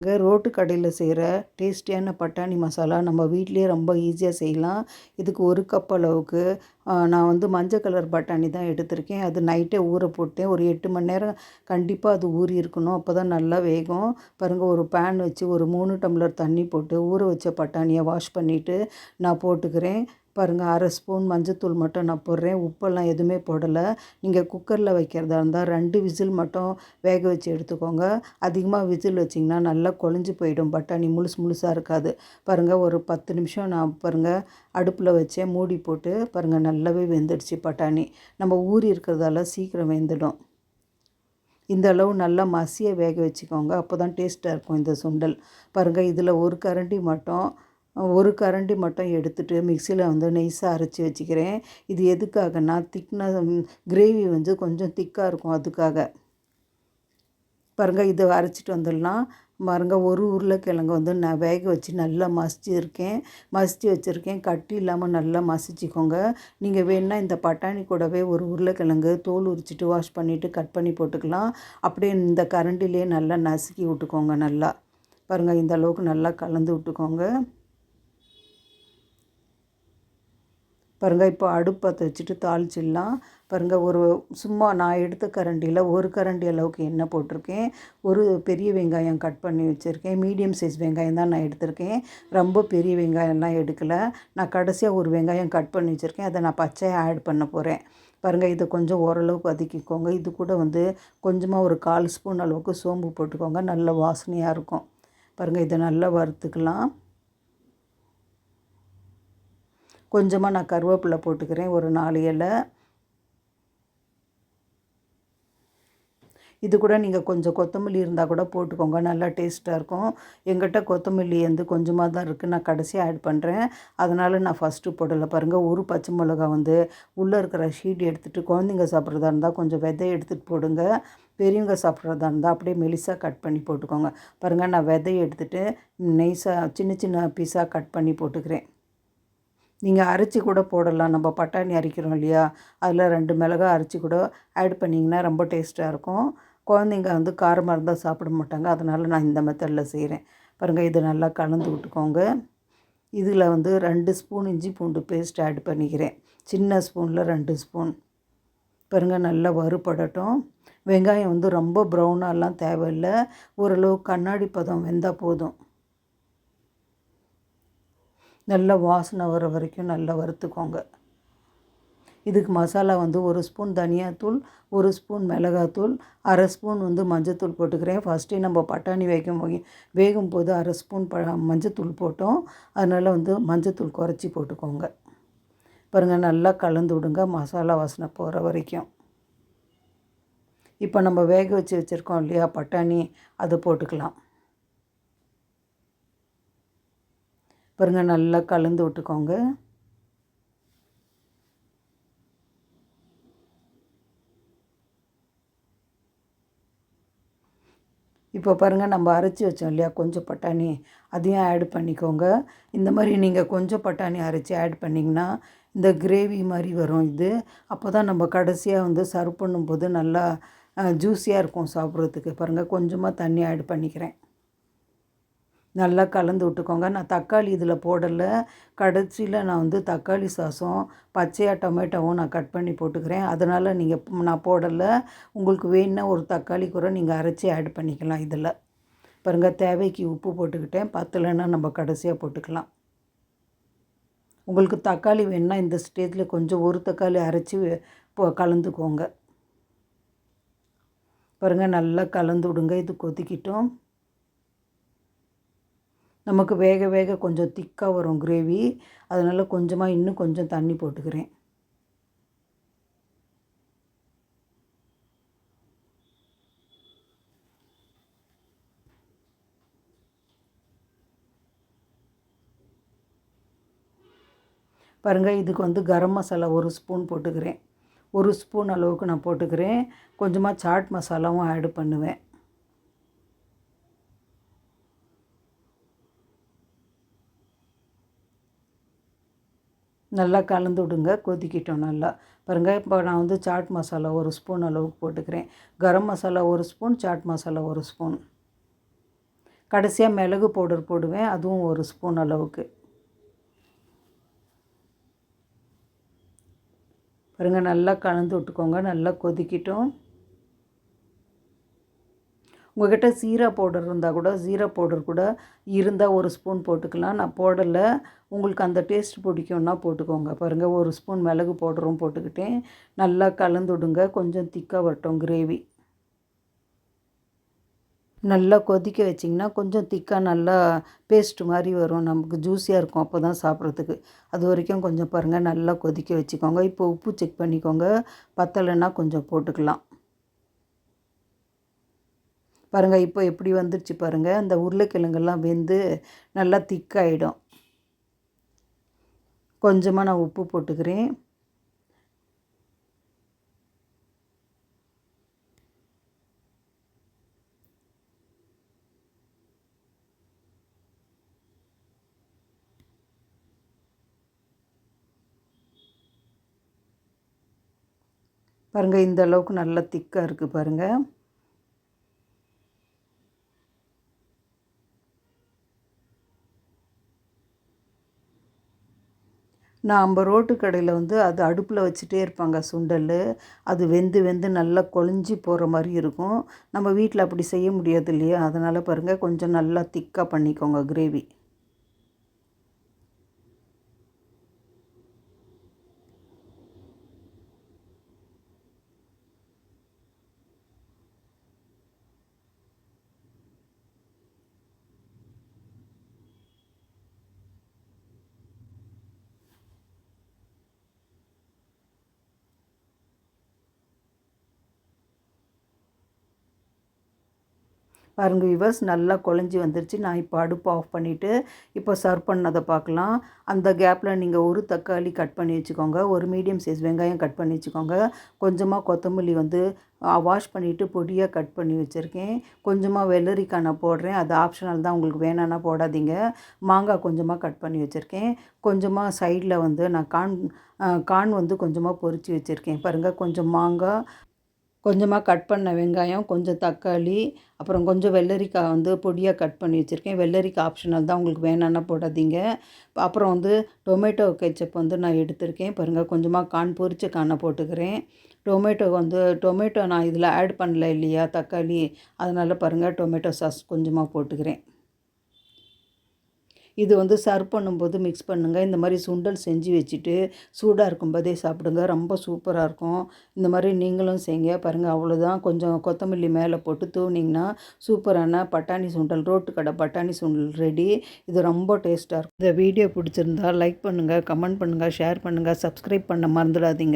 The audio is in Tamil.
ரோட்டு கடையில் செய்கிற டேஸ்டியான பட்டாணி மசாலா நம்ம வீட்டிலேயே ரொம்ப ஈஸியாக செய்யலாம். இதுக்கு 1 கப் அளவுக்கு நான் வந்து மஞ்சள் கலர் பட்டாணி தான் எடுத்திருக்கேன். அது நைட்டே ஊற போட்டேன். ஒரு 8 மணி நேரம் கண்டிப்பாக அது ஊறி இருக்கணும். அப்போ தான் நல்லா வேகும். பாருங்கள், ஒரு பேன் வச்சு ஒரு 3 டம்ளர் தண்ணி போட்டு ஊற வச்ச பட்டாணியை வாஷ் பண்ணிவிட்டு நான் போட்டுக்கிறேன். பாருங்கள், 1/2 ஸ்பூன் மஞ்சத்தூள் மட்டும் நான் போடுறேன். உப்பெல்லாம் எதுவுமே போடலை. நீங்கள் குக்கரில் வைக்கிறதா இருந்தால் 2 விசில் மட்டும் வேக வச்சு எடுத்துக்கோங்க. அதிகமாக விசில் வச்சிங்கன்னா நல்லா குழஞ்சி போயிடும். பட்டாணி முழுசாக இருக்காது. பாருங்கள், ஒரு 10 நிமிஷம் நான் அடுப்பில் வச்சேன். மூடி போட்டு பாருங்கள், நல்லாவே வெந்துடுச்சு பட்டாணி. நம்ம ஊறி இருக்கிறதால சீக்கிரம் வெந்துடும். இந்த அளவு நல்லா மசிய வேக வச்சுக்கோங்க. அப்போ தான் டேஸ்ட்டாக இருக்கும் இந்த சுண்டல். பாருங்கள், இதில் ஒரு கரண்டி மட்டும் எடுத்துகிட்டு மிக்சியில் வந்து நைஸாக அரைச்சி வச்சுக்கிறேன். இது எதுக்காகனா கிரேவி வந்து கொஞ்சம் திக்காக இருக்கும், அதுக்காக. பாருங்கள், இதை அரைச்சிட்டு வந்துடலாம். பாருங்கள், ஒரு உருளைக்கிழங்கு வந்து நான் வேக வச்சு நல்லா மசித்து வச்சுருக்கேன். கட்டி இல்லாமல் நல்லா மசிச்சிக்கோங்க. நீங்கள் வேணுன்னா இந்த பட்டாணி கூடவே ஒரு உருளைக்கிழங்கு தோல் உரிச்சிட்டு வாஷ் பண்ணிவிட்டு கட் பண்ணி போட்டுக்கலாம். அப்படியே இந்த கரண்டிலே நல்லா நசுக்கி விட்டுக்கோங்க. நல்லா பாருங்கள், இந்த அளவுக்கு நல்லா கலந்து விட்டுக்கோங்க. பாருங்கள், இப்போ அடுப்பு பற்ற வச்சுட்டு தாளிச்சிடலாம். பாருங்கள், சும்மா நான் எடுத்த கரண்டியில் 1 கரண்டி அளவுக்கு எண்ணெய் போட்டிருக்கேன். ஒரு பெரிய வெங்காயம் கட் பண்ணி வச்சுருக்கேன். மீடியம் சைஸ் வெங்காயம் தான் நான் எடுத்திருக்கேன். ரொம்ப பெரிய வெங்காயம்லாம் எடுக்கலை. நான் கடைசியாக ஒரு வெங்காயம் கட் பண்ணி வச்சுருக்கேன். அதை நான் பச்சையாக ஆட் பண்ண போகிறேன். பாருங்கள், இதை கொஞ்சம் ஓரளவுக்கு வதக்கிக்கோங்க. இது கூட வந்து கொஞ்சமாக ஒரு 1/4 ஸ்பூன் அளவுக்கு சோம்பு போட்டுக்கோங்க. நல்ல வாசனையாக இருக்கும். பாருங்கள், இதை நல்லா வறுத்துக்கலாம். கொஞ்சமாக நான் கருவேப்பிலை போட்டுக்கிறேன், ஒரு 4 இலை. இது கூட நீங்கள் கொஞ்சம் கொத்தமல்லி இருந்தால் கூட போட்டுக்கோங்க, நல்லா டேஸ்ட்டாக இருக்கும். எங்கிட்ட கொத்தமல்லி வந்து கொஞ்சமாக தான் இருக்குது, நான் கடைசியாக ஆட் பண்ணுறேன். அதனால் நான் ஃபஸ்ட்டு போடலை. பாருங்கள், ஒரு பச்சை மிளகா வந்து உள்ளே இருக்கிற ஷீட் எடுத்துகிட்டு, குழந்தைங்க சாப்பிட்றதா இருந்தால் கொஞ்சம் விதை எடுத்துகிட்டு போடுங்க. பெரியவங்க சாப்பிட்றதா இருந்தால் அப்படியே மெலிசாக கட் பண்ணி போட்டுக்கோங்க. பாருங்கள், நான் விதையை எடுத்துகிட்டு நைஸாக சின்ன சின்ன பீஸாக கட் பண்ணி போட்டுக்கிறேன். நீங்கள் அரைச்சி கூட போடலாம். நம்ம பட்டாணி அரைக்கிறோம் இல்லையா, அதில் 2 மிளகாய் அரைச்சி கூட ஆட் பண்ணிங்கன்னா ரொம்ப டேஸ்ட்டாக இருக்கும். குழந்தைங்க வந்து காரமாக இருந்தால் சாப்பிட மாட்டாங்க. அதனால் நான் இந்த மெத்தடில் செய்கிறேன். பாருங்கள், இதை நல்லா கலந்து விட்டுக்கோங்க. இதில் வந்து 2 ஸ்பூன் இஞ்சி பூண்டு பேஸ்ட் ஆட் பண்ணிக்கிறேன். சின்ன ஸ்பூனில் 2 ஸ்பூன். பாருங்கள், நல்லா வறுபடட்டும். வெங்காயம் வந்து ரொம்ப ப்ரௌனாலாம் தேவையில்லை. ஓரளவு கண்ணாடி பதம் வெந்தால் போதும். நல்லா வாசனை வர வரைக்கும் நல்லா வறுத்துக்கோங்க. இதுக்கு மசாலா வந்து 1 ஸ்பூன் தனியாத்தூள், 1 ஸ்பூன் மிளகாத்தூள், 1/2 ஸ்பூன் வந்து மஞ்சத்தூள் போட்டுக்கிறேன். ஃபஸ்ட்டே நம்ம பட்டாணி வேகும்போது 1/2 ஸ்பூன் மஞ்சத்தூள் போட்டோம். அதனால் வந்து மஞ்சத்தூள் குறைச்சி போட்டுக்கோங்க. பாருங்கள், நல்லா கலந்து விடுங்க மசாலா வாசனை போகிற வரைக்கும். இப்போ நம்ம வேக வச்சுருக்கோம் இல்லையா பட்டாணி, அதை போட்டுக்கலாம். பாருங்கள், நல்லா கலந்து விட்டுக்கோங்க. இப்போ பாருங்கள், நம்ம அரைச்சி வச்சோம் இல்லையா கொஞ்சம் பட்டாணி, அதையும் ஆட் பண்ணிக்கோங்க. இந்த மாதிரி நீங்கள் கொஞ்சம் பட்டாணி அரைச்சி ஆட் பண்ணிங்கன்னா இந்த கிரேவி மாதிரி வரும் இது. அப்போ தான் நம்ம கடைசியாக வந்து சர்வ் பண்ணும்போது நல்லா ஜூஸியாக இருக்கும் சாப்பிட்றதுக்கு. பாருங்கள், கொஞ்சமாக தண்ணி ஆட் பண்ணிக்கிறேன். நல்லா கலந்து விட்டுக்கோங்க. நான் தக்காளி இதில் போடலை. கடைசியில் நான் வந்து தக்காளி சாஸும் பச்சையாக டொமேட்டோவும் நான் கட் பண்ணி போட்டுக்கிறேன். அதனால் நான் போடலை. உங்களுக்கு வேணுன்னா ஒரு தக்காளி கூட நீங்கள் அரைச்சி ஆட் பண்ணிக்கலாம் இதில். பாருங்கள், தேவைக்கு உப்பு போட்டுக்கிட்டேன். பத்தலைன்னா நம்ம கடைசியாக போட்டுக்கலாம். உங்களுக்கு தக்காளி வேணுன்னா இந்த ஸ்டேஜில் கொஞ்சம் ஒரு தக்காளி அரைச்சி கலந்துக்கோங்க. பாருங்கள், நல்லா கலந்து விடுங்க. இது கொதிக்கிட்டோம். நமக்கு வேக வேக கொஞ்சம் திக்காக வரும் கிரேவி. அதனால் இன்னும் கொஞ்சம் தண்ணி போட்டுக்கிறேன். பாருங்கள், இதுக்கு வந்து கரம் மசாலா 1 ஸ்பூன் போட்டுக்கிறேன். 1 ஸ்பூன் அளவுக்கு நான் போட்டுக்கிறேன். கொஞ்சமாக சாட் மசாலாவும் ஆட் பண்ணுவேன். நல்லா கலந்து விடுங்க. கொதிக்கிட்டோம் நல்லா. பாருங்கள், இப்போ நான் வந்து சாட் மசாலா 1 ஸ்பூன் அளவுக்கு போட்டுக்கிறேன். Garam masala 1 spoon, chaat masala 1 spoon. கடைசியாக மிளகு பவுடர் போடுவேன், அதுவும் 1 ஸ்பூன் அளவுக்கு. பாருங்கள், நல்லா கலந்து விட்டுக்கோங்க. நல்லா கொதிக்கட்டும். உங்கள்கிட்ட ஜீரா பவுடர் இருந்தால் கூட ஜீரா பவுடர் கூட இருந்தால் 1 ஸ்பூன் போட்டுக்கலாம். நான் போடலை. உங்களுக்கு அந்த டேஸ்ட் பிடிக்கும்னா போட்டுக்கோங்க. பாருங்கள், 1 ஸ்பூன் மிளகு பவுடரும் போட்டுக்கிட்டேன். நல்லா கலந்து விடுங்க. கொஞ்சம் திக்காக வரட்டும் கிரேவி. நல்லா கொதிக்க வச்சிங்கன்னா கொஞ்சம் திக்காக நல்லா பேஸ்ட் மாதிரி வரும். நமக்கு ஜூஸியாக இருக்கும் அப்போ தான் சாப்பிட்றதுக்கு. அது வரைக்கும் கொஞ்சம் பாருங்கள், நல்லா கொதிக்க வச்சுக்கோங்க. இப்போ உப்பு செக் பண்ணிக்கோங்க. பத்தலைன்னா கொஞ்சம் போட்டுக்கலாம். பாருங்கள், இப்போ எப்படி வந்துருச்சு பாருங்கள். அந்த உருளைக்கிழங்கெல்லாம் வெந்து நல்லா திக்காயிடும். கொஞ்சமாக நான் உப்பு போட்டுக்கிறேன். பாருங்கள், இந்த அளவுக்கு நல்லா திக்காக இருக்குது பாருங்கள். நம்ம ரோட்டு கடையில் வந்து அது அடுப்பில் வச்சுட்டே இருப்பாங்க சுண்டல். அது வெந்து வெந்து நல்லா கொழிஞ்சி போகிற மாதிரி இருக்கும். நம்ம வீட்டில் அப்படி செய்ய முடியாது இல்லையா? அதனால் பாருங்கள், கொஞ்சம் நல்லா திக்காக பண்ணிக்கோங்க கிரேவி. பாருங்கள் வியூவர்ஸ், நல்லா குழஞ்சி வந்துருச்சு. நான் இப்போ அடுப்பு ஆஃப் பண்ணிவிட்டு இப்போ சர்வ் பண்ணதை பார்க்கலாம். அந்த கேப்பில் நீங்கள் ஒரு தக்காளி கட் பண்ணி வச்சுக்கோங்க. ஒரு மீடியம் சைஸ் வெங்காயம் கட் பண்ணி வச்சுக்கோங்க. கொஞ்சமாக கொத்தமல்லி வந்து வாஷ் பண்ணிவிட்டு பொடியாக கட் பண்ணி வச்சுருக்கேன். கொஞ்சமாக வெள்ளரிக்காய் நான் போடுறேன். அது ஆப்ஷனல் தான், உங்களுக்கு வேணான்னா போடாதீங்க. மாங்காய் கொஞ்சமாக கட் பண்ணி வச்சுருக்கேன். கொஞ்சமாக சைடில் வந்து நான் கார்ன் வந்து கொஞ்சமாக பொரித்து வச்சுருக்கேன். பாருங்கள், கொஞ்சம் மாங்காய், கொஞ்சமாக கட் பண்ண வெங்காயம், கொஞ்சம் தக்காளி, அப்புறம் கொஞ்சம் வெள்ளரிக்காய் வந்து பொடியாக கட் பண்ணி வச்சுருக்கேன். வெள்ளரிக்காய் ஆப்ஷனல் தான், உங்களுக்கு வேணான்னா போடாதீங்க. அப்புறம் வந்து டொமேட்டோ கெச்சப் வந்து நான் எடுத்திருக்கேன். பாருங்கள், கொஞ்சமாக பொரிச்ச கார்னை போட்டுக்கிறேன். டொமேட்டோ நான் இதில் ஆட் பண்ணல இல்லையா, தக்காளி, அதனால் பாருங்கள் டொமேட்டோ சாஸ் கொஞ்சமாக போட்டுக்கிறேன். இது வந்து சர்வ் பண்ணும்போது மிக்ஸ் பண்ணுங்கள். இந்த மாதிரி சுண்டல் செஞ்சு வச்சுட்டு சூடாக இருக்கும்போதே சாப்பிடுங்க. ரொம்ப சூப்பராக இருக்கும். இந்த மாதிரி நீங்களும் செய்யுங்க. பாருங்கள், அவ்வளோதான். கொஞ்சம் கொத்தமல்லி மேலே போட்டு தூவினிங்கன்னா சூப்பரான பட்டாணி சுண்டல், ரோட்டு கடை பட்டாணி சுண்டல் ரெடி. இது ரொம்ப டேஸ்ட்டாக இருக்கும். இந்த வீடியோ பிடிச்சிருந்தா லைக் பண்ணுங்கள், கமெண்ட் பண்ணுங்கள், ஷேர் பண்ணுங்கள், சப்ஸ்கிரைப் பண்ண மறந்துடாதீங்க.